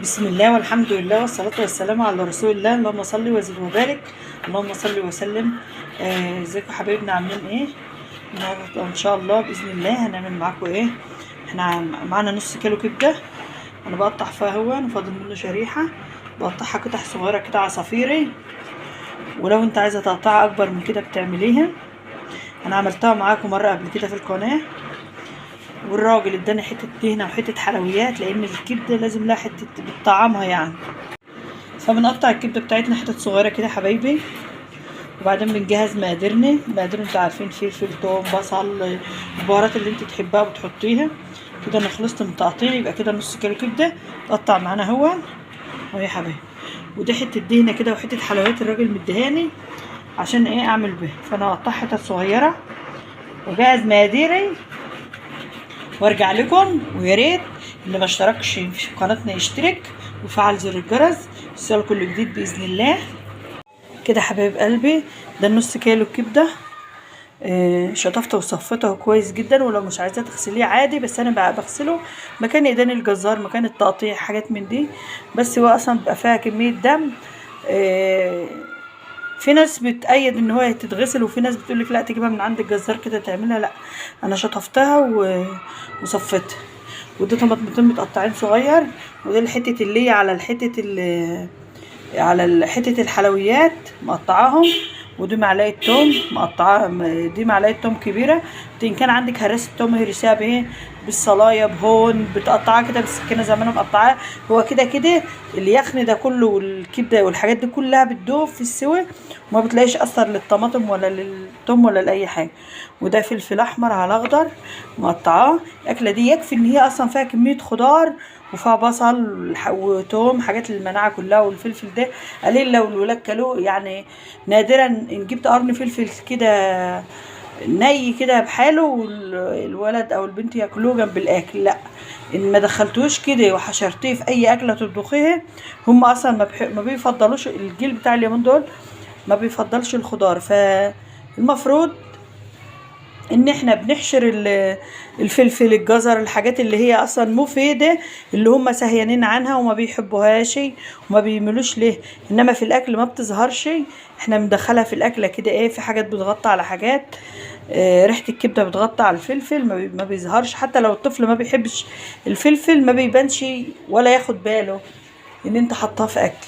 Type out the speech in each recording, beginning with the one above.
بسم الله والحمد لله والصلاة والسلام على رسول الله. اللهم صل وزد وبارك. اللهم صل وسلم. ازيكم حبايبنا، عاملين ايه؟ النهارده ان شاء الله باذن الله هنعمل معاكم ايه. احنا معانا نص كيلو كبده، انا بقطع فيها هو وفاضل منه شريحه، بقطعها قطع صغيره كده عصافيري، ولو انت عايزه تقطعها اكبر من كده بتعمليها. انا عملتها معاكم مره قبل كده في القناه، والراجل اداني حته دهنه وحته حلويات، لان الكبده لازم لها حته بتطعمها يعني. فبنقطع الكبده بتاعتنا حتت صغيره كده حبايبي، وبعدين بنجهز مقاديرنا. انتوا عارفين، فلفل، توم، بصل، البهارات اللي انت تحبها بتحطيها. كده انا خلصت من تقطيع، يبقى كده نص كيلو كبده تقطع معانا اهو يا حبايبي. ودي حته دهنه كده وحته حلويات الراجل مديهاني عشان ايه اعمل بيها. فانا هقطعها حتت صغيره وجهز مقاديري وارجع لكم. ويا ريت اللي ما اشتركش في قناتنا يشترك وفعل زر الجرس يوصل كل جديد باذن الله. كده حبايب قلبي، ده النص كيلو كبده. شطفته وصفته كويس جدا، ولو مش عايزاه تغسليه عادي، بس انا بقى بغسله مكان ايدين الجزار، مكان التقطيع، حاجات من دي. بس هو اصلا بيبقى فيها كميه دم. في ناس بتأيد ان هو تتغسل، وفي ناس بتقولك لا تجيبها من عند الجزار كده تعملها. لا، انا شطفتها وصفتها. ودي طماطمتين متقطعين صغير، ودي الحته اللي هي على حته الحلويات مقطعاهم. ودي معلقه توم مقطعه، دي معلقه توم كبيره. دي ان كان عندك هراسه توم هرسيها بايه، بالصلايه، بهون، بتقطعها كده بالسكينه زي ما انا مقطعاها. هو كده كده اليخن ده كله والكبده والحاجات دي كلها بتدوب في السوى، وما بتلاقيش اثر للطماطم ولا للثوم ولا لاي حاجه. وده فلفل احمر على اخضر مقطعاه. الاكله دي يكفي ان هي اصلا فيها كميه خضار، وفيها بصل وتوم، حاجات للمناعه كلها. والفلفل ده قليل لو الولاد كلوه، يعني نادرا ان جبت قرن فلفل كده ني كده بحاله والولد او البنت ياكلوه جنب الاكل. لا، ان ما دخلتوش كده وحشرتيه في اي اكله تطبخيها، هم اصلا ما بيفضلوش. الجيل بتاع اليومين دول ما بيفضلش الخضار. فالمفروض ان احنا بنحشر الفلفل، الجزر، الحاجات اللي هي اصلا مفيده، اللي هم سهيانين عنها وما بيحبوهاش وما بيملوش ليه. انما في الاكل ما بتظهرش، احنا بندخلها في الاكله كده ايه، في حاجات بتغطي على حاجات. ريحه الكبده بتغطي على الفلفل، ما بيظهرش. حتى لو الطفل ما بيحبش الفلفل ما بيبانش ولا ياخد باله ان انت حطاه في اكل.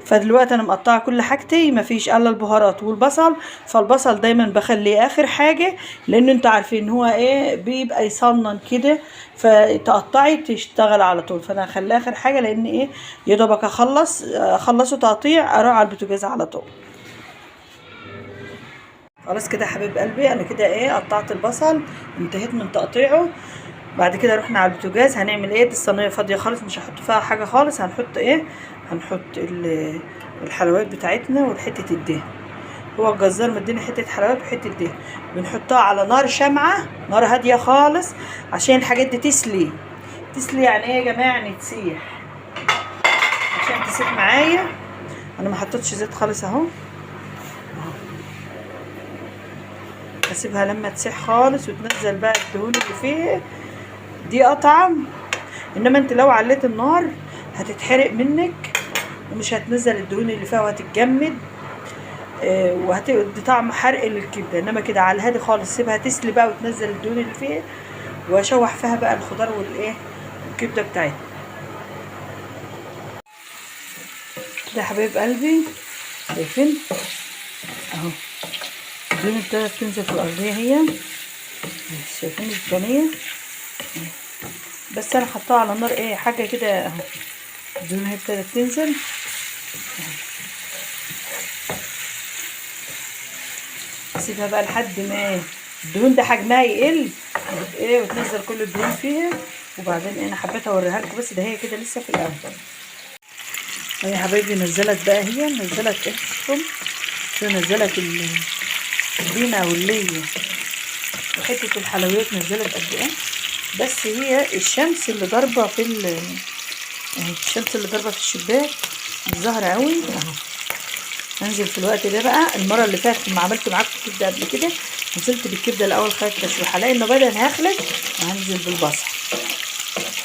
فدلوقتي انا مقطعه كل حاجتي، مفيش الا البهارات والبصل. فالبصل دايما بخليه اخر حاجه، لان انتوا عارفين هو ايه بيبقى يصنن كده، فتقطعي تشتغل على طول. فانا هخليه اخر حاجه، لان ايه يا دوبك اخلصه تقطيع اروح على البوتاجاز على طول. خلاص كده يا حبيب قلبي، انا كده ايه قطعت البصل، انتهيت من تقطيعه. بعد كده رحنا على البوتاجاز. هنعمل ايه، دي الصينيه فاضيه خالص، مش هحط فيها حاجه خالص. هنحط ايه، هنحط الحلويات بتاعتنا وحته الدهن. هو الجزار مديني حته حلويات وحته دهن، بنحطها على نار شمعه، نار هاديه خالص، عشان الحاجات دي تسلي. يعني ايه يا جماعه، يعني تسيح، عشان تسيح معايا. انا ما حطيتش زيت خالص اهو. هسيبها لما تسيح خالص وتنزل بقى الدهون اللي فيها دي اطعم. انما انت لو عليت النار هتتحرق منك ومش هتنزل الدهون اللي فيها وهتتجمد. وهتدي طعم حرق للكبده. انما كده على الهادي خالص، سيبها تسلي بقى وتنزل الدهون اللي فيها، واشوح فيها بقى الخضار والايه الكبده بتاعتها. كده يا حبايب قلبي، شايفين اهو الدهون ابتدت تنزل في الارضيه هي، شايفين الثانيه. بس انا حطاها على نار ايه حاجه كده اهو، الدهون هي ابتدت تنزل. اسيبها بقى لحد ما الدهون ده حجمها يقل ايه، وتنزل كل الدهون فيها. وبعدين انا حبيت اوريها لكم، بس ده هي كده لسه في الاول. يا حبايبي نزلت بقى، هي نزلت ايه، شوفوا نزلت الدينه والليه وحته الحلويات نزلت قد ايه. بس هي الشمس اللي ضاربه في الشمس اللي ضاربه في الشباك مش ظاهره قوي اهو. هنزل في الوقت ده بقى. المره اللي فاتت لما عملت معاكم كبده قبل كده، نزلت بالكبده الاول خدت تشويحه، لانه بدا هخلط وهنزل بالبصل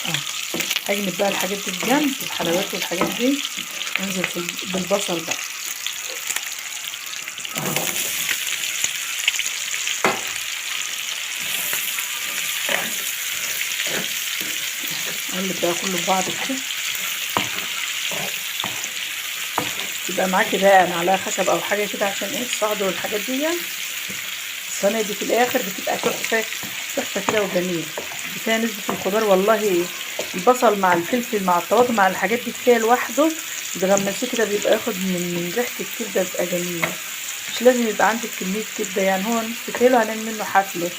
اهو. هجنب بقى الحاجات دي بجنب، الحلويات والحاجات دي، انزل بالبصل بقى. اقلب بقى كله ببعض كده. يبقى معاكي بقى معلقه خشب او حاجه كده عشان ايه الصعد والحاجات دي يعني. الصينيه دي في الاخر بتبقى تحفه تحفه كده وجميل، فيها نسبه الخضار والله. البصل مع الفلفل مع الطماطم مع الحاجات دي كفايه لوحده، تغمسيه كده بيبقى ياخد من ريحه الكبده، بيبقى جميل. مش لازم يبقى عندك كميه كبده يعني، هو نص كيلو هنعمل منه حفله.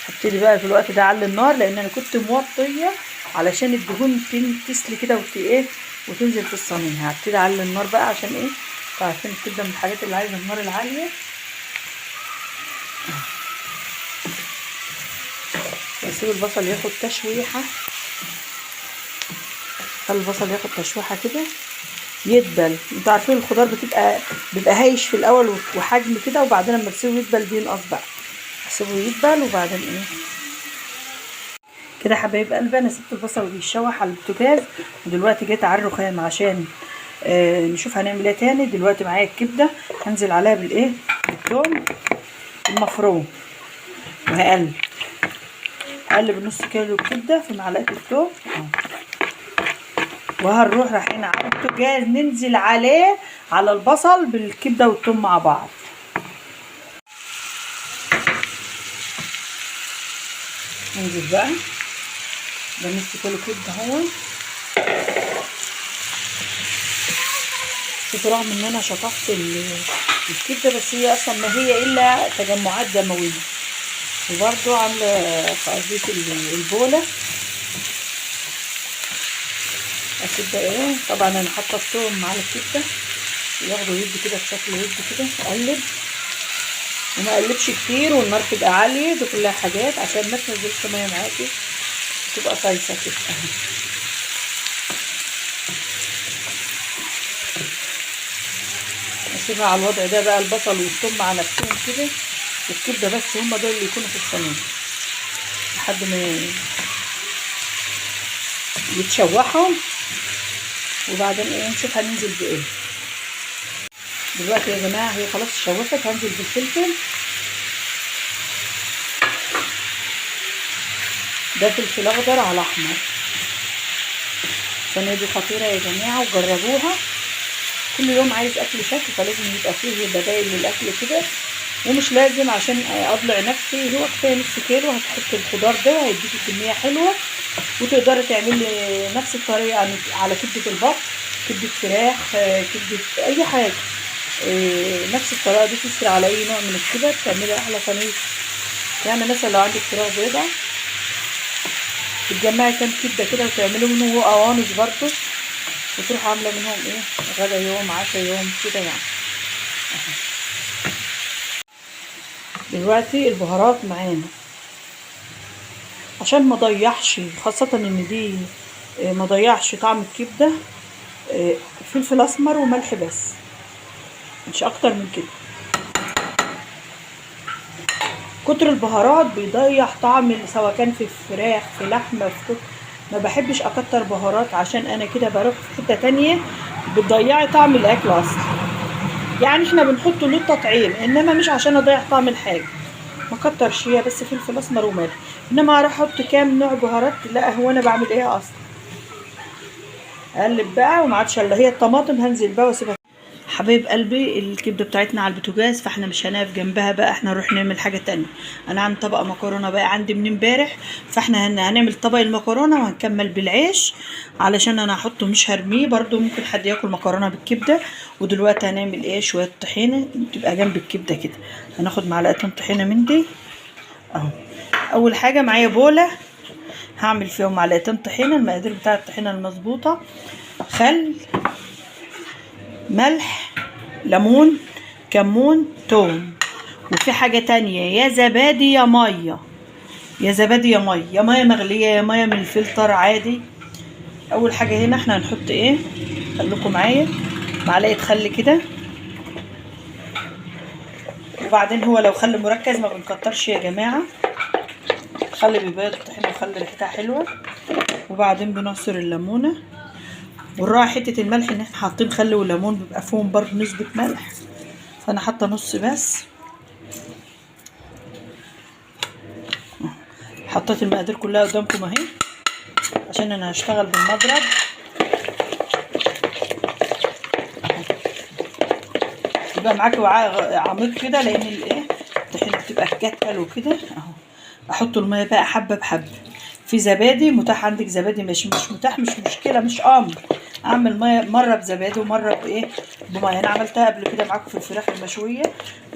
هبتدي بقى في الوقت ده اعلي النار، لان انا كنت موطيه علشان الدهون تسلي كده ايه وتنزل في الصينيه. هبتدي اعلي النار بقى عشان ايه، عارفين الكبده من الحاجات اللي عايزه النار العاليه. واسيب البصل ياخد تشويحه، خلي البصل ياخد تشويحه كده يدبل. انتوا عارفين الخضار بيبقى هايش في الاول وحجم كده، وبعدين لما تسيبه يدبل بينقص بقى. اسيبه يدبل وبعدين ايه كده حبايب قلبي. انا سبت البصل بيتشوح على البوتاجاز، ودلوقتي جيت على الرخام عشان نشوف هنعمل ايه تاني. دلوقتي معايا الكبده، هنزل عليها بالايه، بالثوم المفروم، وهقلب النص كيلو الكبده في معلقه الثوم، وهنروح رايحين على البوتاجاز ننزل عليه على البصل بالكبده والثوم مع بعض. ننزل بقى ده نص كيلو كبده اهو. شوفوا رغم ان انا شطفت الكبده، بس هي اصلا ما هي الا تجمعات دمويه. وبرده عامله في ارضيه البوله الكبده ايه. طبعا انا حاطه الثوم على الكبده ياخدوا يدي كده بشكل يدي كده. اقلب وما اقلبش كتير، والنار تبقى عاليه. دي كلها حاجات عشان ما تنزلش ميه معاكي، تبقى صيصه كده اهي. اسيبها على الوضع ده بقى، البصل والثوم مع نفسهم كده، والكبده بس هما دول اللي يكونوا في الصينيه لحد ما يتشوحوا. وبعدين ايه نشوف هننزل بايه. دلوقتي يا جماعه هي خلاص اتشوحت، هنزل بالفلفل. ده فلفل اخضر على احمر. الصينيه دي خطيره يا جماعه وجربوها. كل يوم عايز اكل شكل، فلازم يبقى فيه بدائل للاكل كده، ومش لازم عشان اضلع نفسي. هو كفايه نص كيلو هتحطي الخضار ده وهيديكي كميه حلوه، وتقدري تعملي نفس الطريقه يعني على كبده البط، كبده فراخ، كبده اي حاجه. نفس الطريقه دي تسري على اي نوع من الكبد، تعملي احلى صينيه. يعني مثلا لو عندك فراخ بيضه تجمعي كام كبده كده وتعملي منهم هو قوانص برده، وتروح عامله منهم ايه غدا يوم عشاء يوم كده يعني. دلوقتي البهارات معانا عشان ما ضيعش، خاصه ان دي ما ضيعش طعم الكبده. فلفل اسمر وملح بس، مش اكتر من كده. كتر البهارات بيضيع طعم، سواء كان في الفراخ في لحمه في ما بحبش اكتر بهارات، عشان انا كده بروح في حته تانية بتضيعي طعم الاكل اصلا. يعني احنا بنحطه للتطعيم، انما مش عشان اضيع طعم الحاجه. ما كترش، هي بس فلفل اسمر وملح. انما اروح احط كام نوع بهارات؟ لا، هو انا بعمل ايه اصلا. اقلب بقى وما عادش الا هي الطماطم، هنزل بقى واسيبها. حبايب قلبي الكبده بتاعتنا على البوتاجاز، فاحنا مش هنقف جنبها بقى، احنا نروح نعمل حاجه تانية. انا عندي طبق مكرونه بقى عندي من امبارح، فاحنا هنعمل طبق المكرونه وهنكمل بالعيش، علشان انا هحطه مش هرميه برضو، ممكن حد ياكل مكرونه بالكبده. ودلوقتي هنعمل ايه، شويه طحينه تبقى جنب الكبده كده. هناخد معلقتين طحينه من دي اهو. اول حاجه معايا بوله هعمل فيهم معلقتين طحينه، المقادير بتاعه الطحينه المظبوطه: خل، ملح، ليمون، كمون، توم. وفي حاجة تانية، يا زبادي يا مية، يا زبادي يا مية، يا مية مغلية يا مية من الفلتر عادي. اول حاجة هنا احنا هنحط ايه، خليكم معايا، معلقة خل كده. وبعدين هو لو خل مركز ما بنكترش يا جماعة، الخل بيبيض الطحينه وخلي ريحتها حلوه. وبعدين بنعصر الليمونه، ونراعي حته الملح ان احنا حاطين خل وليمون بيبقى فيهم برضه نسبه ملح، فانا حاطه نص بس. حطيت المقادير كلها قدامكم اهي عشان انا هشتغل بالمضرب. يبقى معاكي وعاء عميق كده لان الايه الطحينه بتبقى تكتل وكده اهو. احط الميه بقى حبه بحبه. في زبادي متاح عندك زبادي، مش متاح مش مشكله، مش امر. اعمل ميه مره بزبادي ومره بايه بميه. انا عملتها قبل كده معاكم في الفراخ المشويه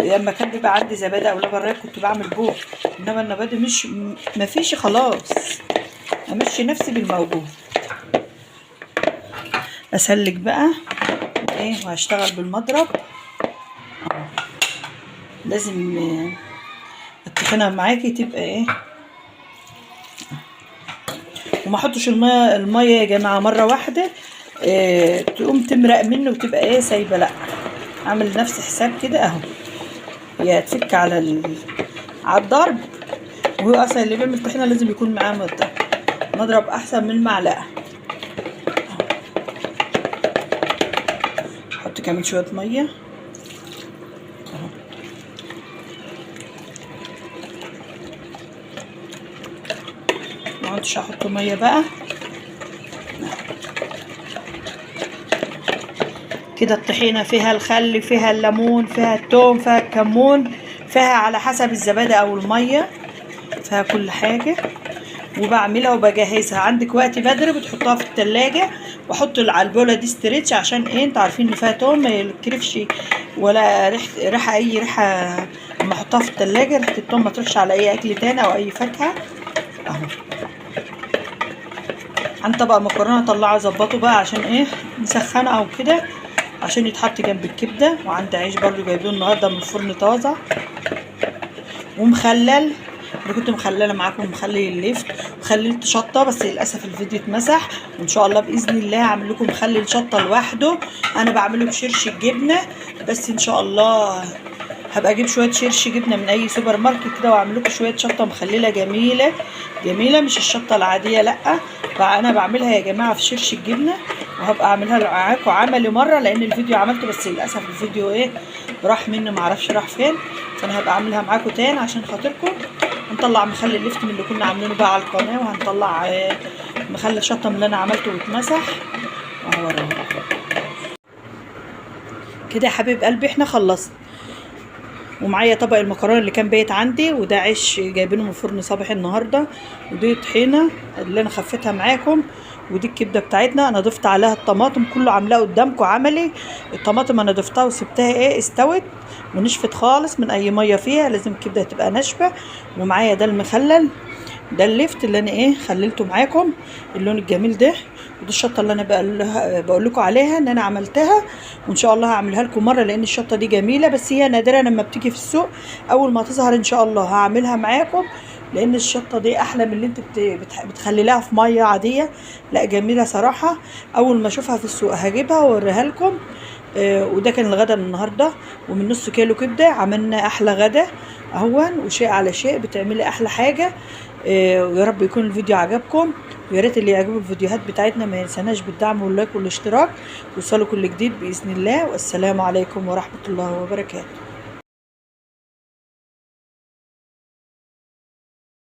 لما كان بيبقى عندي زبادي او لبن رايب كنت بعمل بوه، انما النباتي مش مفيش خلاص، امشي نفسي بالموجود. اسلك بقى ايه وهشتغل بالمضرب. لازم الطحينه معاكي تبقى ايه، وما احطش الميه يا جماعه مره واحده تقوم تمرق منه وتبقى ايه سايبه، لا اعمل نفس حساب كده اهو. هي تفك على الضرب، وهو اصلا اللي بيعمل طحينه لازم يكون معاه مضرب احسن من المعلقه. احط كمان شويه ميه اهو. ما عدتش هحط ميه بقى كده. الطحينه فيها الخل، فيها الليمون، فيها الثوم، فيها الكمون، فيها على حسب الزبادي او الميه، فيها كل حاجه. وبعملها وبجهزها. عندك وقت بدري بتحطها في التلاجة، واحط على البوله دي ستريتش عشان ايه انتوا عارفين ان فيها توم ما يكرفش ولا ريحه اي ريحه. لما احطها في التلاجة ريحه التوم ما تروحش على اي اكل تاني او اي فاكهه اهو. عن طبق مكرونه اطلعه اظبطه بقى عشان ايه نسخنه او كده عشان يتحط جنب الكبده. وعندي عيش برضو جايبينه النهارده من الفرن طازه ومخلل. انا كنت مخلله معاكم مخلي اللفت وخللت شطه، بس للاسف الفيديو اتمسح. وان شاء الله باذن الله هعمل لكم مخلل شطه لوحده. انا بعمله بشرش الجبنه بس، ان شاء الله هبقى اجيب شويه شرش جبنه من اي سوبر ماركت كده واعمل لكم شويه شطه مخلله جميله جميله، مش الشطه العاديه لا. فانا بعملها يا جماعه في شرش الجبنه، وهبقى اعملها معاكم عملي مره لان الفيديو عملته بس للاسف الفيديو ايه راح مني معرفش راح فين. فانا هبقى اعملها معاكم تاني عشان خاطركم. هنطلع مخلل اللفت من اللي كنا عاملينه بقى على القناه، وهنطلع مخلل شطه من اللي انا عملته واتمسح اهو كده. يا حبيب قلبي احنا خلصنا، ومعايا طبق المكرونه اللي كان بايت عندي، وده عيش جايبينه من فرن صباحي النهارده، ودي طحينه اللي انا خفتها معاكم، ودي الكبده بتاعتنا. انا ضفت عليها الطماطم كله عاملاه قدامكم عملي. الطماطم انا ضفتها وسبتها ايه استوت ونشفت خالص من اي ميه فيها، لازم الكبده تبقى ناشفه. ومعايا ده المخلل، ده اللفت اللي انا ايه خللته معاكم اللون الجميل ده. ودي الشطه اللي انا بقول لكم عليها ان انا عملتها، وان شاء الله هعملها لكم مره لان الشطه دي جميله بس هي نادره لما بتيجي في السوق. اول ما تظهر ان شاء الله هعملها معاكم لان الشطه دي احلى من اللي انت بتخليها في ميه عاديه. لا جميله صراحه. اول ما اشوفها في السوق هجيبها واوريها لكم. وده كان الغدا النهارده، ومن نص كيلو كبده عملنا احلى غدا اهون. وشيء على شيء بتعملي احلى حاجه. ويا رب يكون الفيديو عجبكم، ويا ريت اللي يعجبوا الفيديوهات بتاعتنا ما ينساناش بالدعم واللايك والاشتراك. وصلوا كل جديد باذن الله، والسلام عليكم ورحمه الله وبركاته.